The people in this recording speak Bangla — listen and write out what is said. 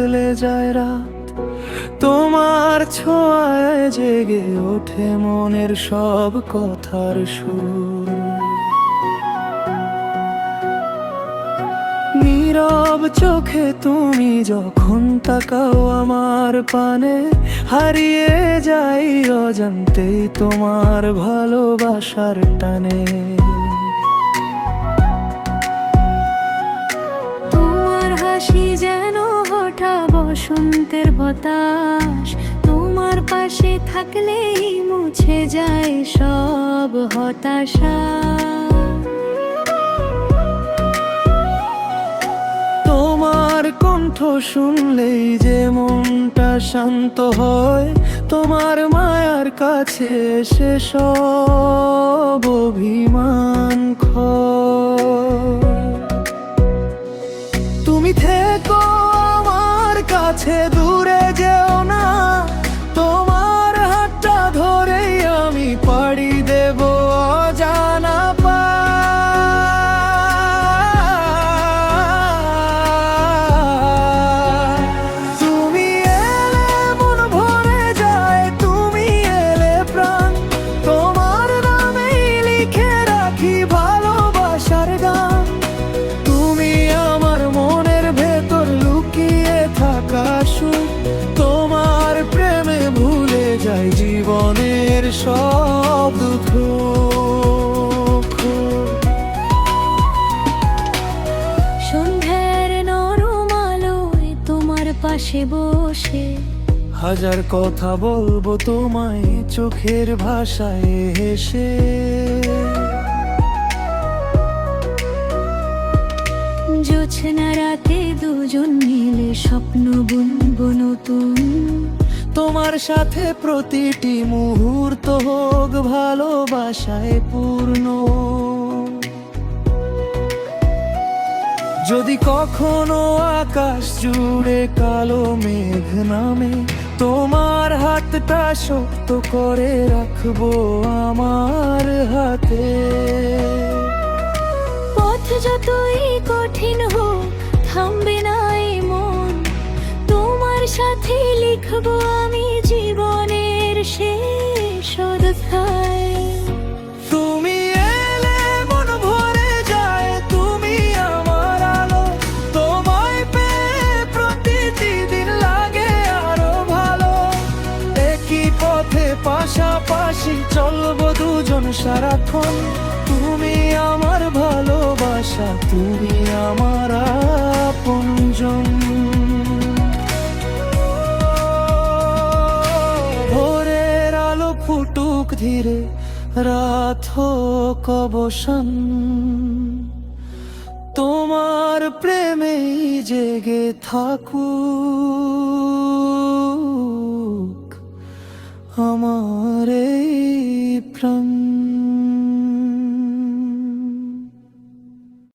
বদলে যায় রাত, তোমার ছোঁয়ায় জেগে ওঠে মনের সব কথার সুর। নীরব চোখে তুমি যখন তাকাও আমার পানে, হারিয়ে যাই অজান্তেই তোমার ভালোবাসার টানে। তোমার হাসি যেন হঠাৎ বসন্তের বাতাস, তোমার পাশে থাকলেই মুছে যায় সব হতাশা। তোমার কণ্ঠ শুনলেই যে মনটা শান্ত হয়, তোমার মায়ার কাছে সে সব অভিমান ক্ষয়। তুমি থেকো আমার কাছে, দূরে যেও না, তোমার হাতটা ধরেই আমি পাড়ি দেব অজানা পার। তুমি এলে মন ভরে যায়, তুমি এলে প্রাণ, তোমার নামেই লিখে রাখি ভালোবাসার গান। তুমি আমার মনের ভেতর লুকিয়ে থাকা সুখ, তোমার প্রেমে ভুলে যাই জীবনের সব দুঃখ। সন্ধ্যার নরম আলোয় তোমার পাশে বসে হাজার কথা বলবো তোমায় চোখের ভাষায় হেসে। জোছনা রাতে দুজন মিলে স্বপ্ন বুনবো নতুন। তোমার সাথে প্রতিটি মুহূর্ত হোক ভালোবাসায় পূর্ণ। যদি কখনো আকাশ জুড়ে কালো মেঘ নামে, তোমার হাতটা শক্ত করে রাখবো আমার হাতে। পথ যতই কঠিন হোক থামবে না এই মন, তোমার সাথে লিখবো আমি জীবনের শেষ অধ্যায়। তুমি এলে মন ভরে যায়, তুমি আমার আলো, তোমায় পেয়ে প্রতিটি দিন লাগে আরো ভালো। একই পথে পাশাপাশি চলবো দুজন সারাক্ষণ, তুমি আমার ভালোবাসা, তুমি আমার আপনজন। ভোরের আলো ফুটুক ধীরে, রাত হোক অবসান, তোমার প্রেমেই জেগে থাকুক আমার এই প্রাণ।